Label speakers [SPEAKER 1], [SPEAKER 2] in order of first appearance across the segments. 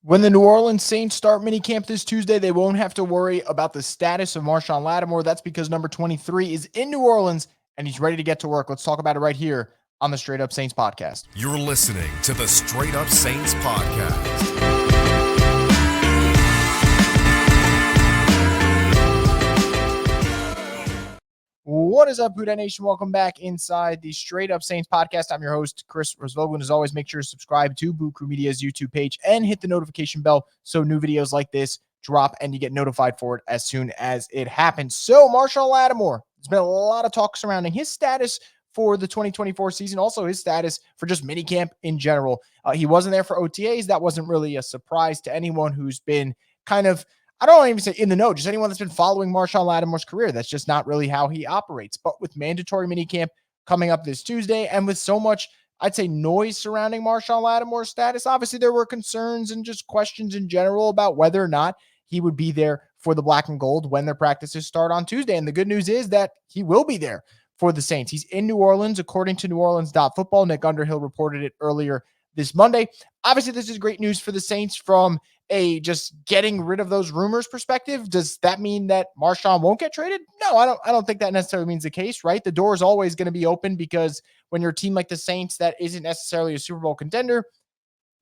[SPEAKER 1] When the New Orleans Saints start minicamp this Tuesday, they won't have to worry about the status of Marshon Lattimore. That's because number 23 is in New Orleans and he's ready to get to work. Let's talk about it right here on the Straight Up Saints podcast.
[SPEAKER 2] You're listening to the Straight Up Saints podcast.
[SPEAKER 1] What is up, Buddha Nation? Welcome back inside the Straight Up Saints podcast. I'm your host, Chris Rosvoglin. As always, make sure to subscribe to Boot Crew Media's YouTube page and hit the notification bell so new videos like this drop and you get notified for it as soon as it happens. So, Marshon Lattimore, there's been a lot of talk surrounding his status for the 2024 season, also his status for just minicamp in general. He wasn't there for OTAs. That wasn't really a surprise to anyone who's been kind of, I don't even say in the know, just anyone that's been following Marshon Lattimore's career. That's just not really how he operates. But with mandatory minicamp coming up this Tuesday and with so much, I'd say, noise surrounding Marshon Lattimore's status, obviously there were concerns and just questions in general about whether or not he would be there for the black and gold when their practices start on Tuesday. And the good news is that he will be there for the Saints. He's in New Orleans, according to NewOrleans.football. Nick Underhill reported it earlier this Monday. Obviously, this is great news for the Saints from a just getting rid of those rumors perspective. Does that mean that Marshon won't get traded? No, I don't think that necessarily means the case, right? The door is always going to be open because when you're a team like the Saints that isn't necessarily a Super Bowl contender,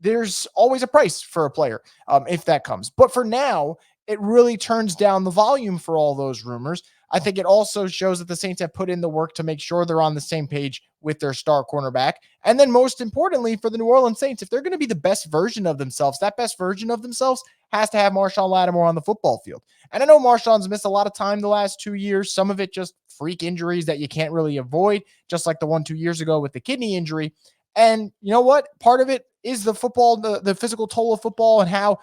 [SPEAKER 1] there's always a price for a player if that comes. But for now, it really turns down the volume for all those rumors. I think it also shows that the Saints have put in the work to make sure they're on the same page with their star cornerback. And then most importantly for the New Orleans Saints, if they're going to be the best version of themselves, that best version of themselves has to have Marshon Lattimore on the football field. And I know Marshon's missed a lot of time the last 2 years, some of it just freak injuries that you can't really avoid, just like the 1-2 years ago with the kidney injury. And you know what? Part of it is the football, the physical toll of football and how,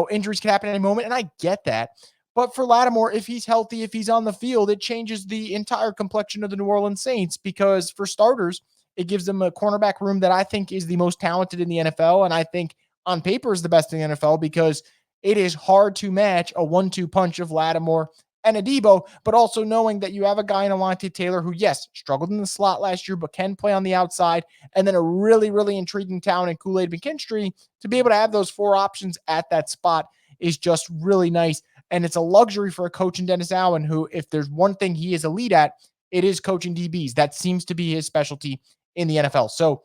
[SPEAKER 1] injuries can happen at any moment. And I get that. But for Lattimore, if he's healthy, if he's on the field, it changes the entire complexion of the New Orleans Saints because for starters, it gives them a cornerback room that I think is the most talented in the NFL. And I think on paper is the best in the NFL because it is hard to match a 1-2 punch of Lattimore and Adebo, but also knowing that you have a guy in Alontae Taylor who, yes, struggled in the slot last year, but can play on the outside, and then a really, really intriguing talent in Kool-Aid McKinstry to be able to have those four options at that spot is just really nice. And it's a luxury for a coach in Dennis Allen, who, if there's one thing he is elite at, it is coaching DBs. That seems to be his specialty in the NFL. So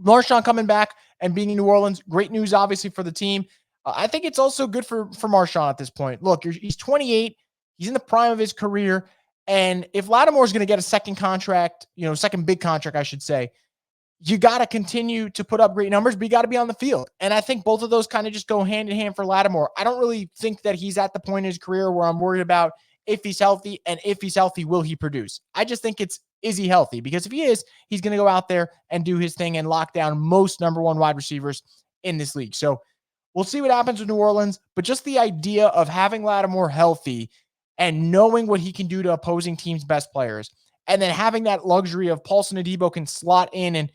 [SPEAKER 1] Marshon coming back and being in New Orleans, great news, obviously, for the team. I think it's also good for Marshon at this point. Look, he's 28. He's in the prime of his career. And if Lattimore is going to get a second contract, second big contract, I should say, you got to continue to put up great numbers, but you got to be on the field. And I think both of those kind of just go hand in hand for Lattimore. I don't really think that he's at the point in his career where I'm worried about if he's healthy, and if he's healthy, will he produce? I just think is he healthy? Because if he is, he's going to go out there and do his thing and lock down most number one wide receivers in this league. So we'll see what happens with New Orleans, but just the idea of having Lattimore healthy and knowing what he can do to opposing teams' best players, and then having that luxury of Paulson Adebo can slot in and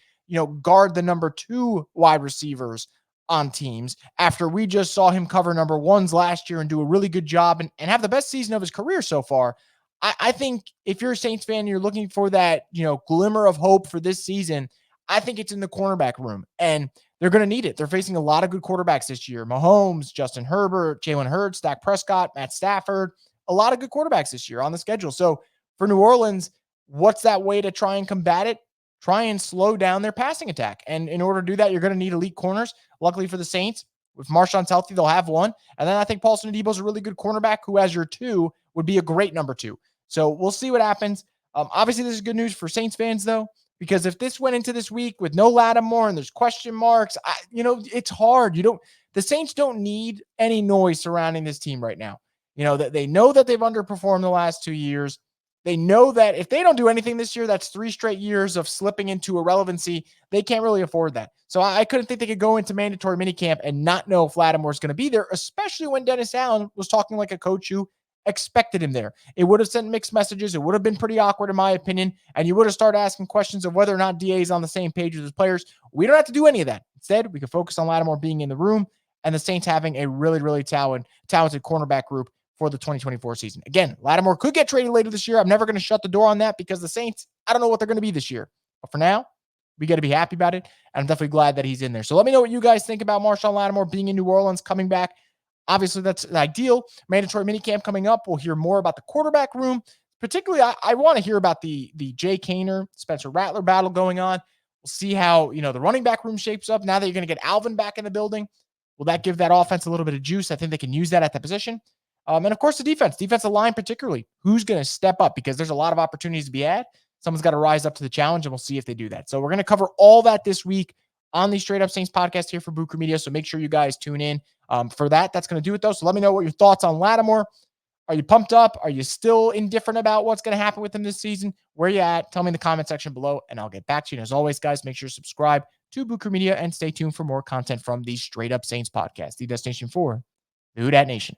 [SPEAKER 1] guard the number 2 wide receivers on teams after we just saw him cover number 1s last year and do a really good job and have the best season of his career so far. I think if you're a Saints fan, you're looking for that, glimmer of hope for this season. I think it's in the cornerback room, and they're going to need it. They're facing a lot of good quarterbacks this year. Mahomes, Justin Herbert, Jalen Hurts, Dak Prescott, Matt Stafford, a lot of good quarterbacks this year on the schedule. So for New Orleans, what's that way to try and combat it? Try and slow down their passing attack. And in order to do that, you're going to need elite corners. Luckily for the Saints, if Marshon's healthy, they'll have one. And then I think Paulson Adebo is a really good cornerback who, as your 2, would be a great number 2. So we'll see what happens. Obviously, this is good news for Saints fans, though, because if this went into this week with no Lattimore and there's question marks, it's hard. The Saints don't need any noise surrounding this team right now. That they know that they've underperformed the last 2 years. They know that if they don't do anything this year, that's 3 straight years of slipping into irrelevancy. They can't really afford that. So I couldn't think they could go into mandatory minicamp and not know if Lattimore's going to be there, especially when Dennis Allen was talking like a coach who expected him there. It would have sent mixed messages. It would have been pretty awkward, in my opinion. And you would have started asking questions of whether or not DA is on the same page with his players. We don't have to do any of that. Instead, we can focus on Lattimore being in the room and the Saints having a really, really talented cornerback group for the 2024 season. Again, Lattimore could get traded later this year. I'm never going to shut the door on that because the Saints, I don't know what they're going to be this year. But for now, we got to be happy about it. And I'm definitely glad that he's in there. So let me know what you guys think about Marshon Lattimore being in New Orleans, coming back. Obviously, that's ideal. Mandatory minicamp coming up. We'll hear more about the quarterback room. Particularly, I want to hear about the Jay Kaner, Spencer Rattler battle going on. We'll see how, the running back room shapes up. Now that you're going to get Alvin back in the building, will that give that offense a little bit of juice? I think they can use that at that position. And of course, the defensive line particularly. Who's going to step up? Because there's a lot of opportunities to be had. Someone's got to rise up to the challenge, and we'll see if they do that. So we're going to cover all that this week on the Straight Up Saints podcast here for Boo Crew Media. So make sure you guys tune in for that. That's going to do it, though. So let me know what your thoughts on Lattimore. Are you pumped up? Are you still indifferent about what's going to happen with him this season? Where you at? Tell me in the comment section below, and I'll get back to you. And as always, guys, make sure to subscribe to Boo Crew Media and stay tuned for more content from the Straight Up Saints podcast, the destination for the Who Dat Nation.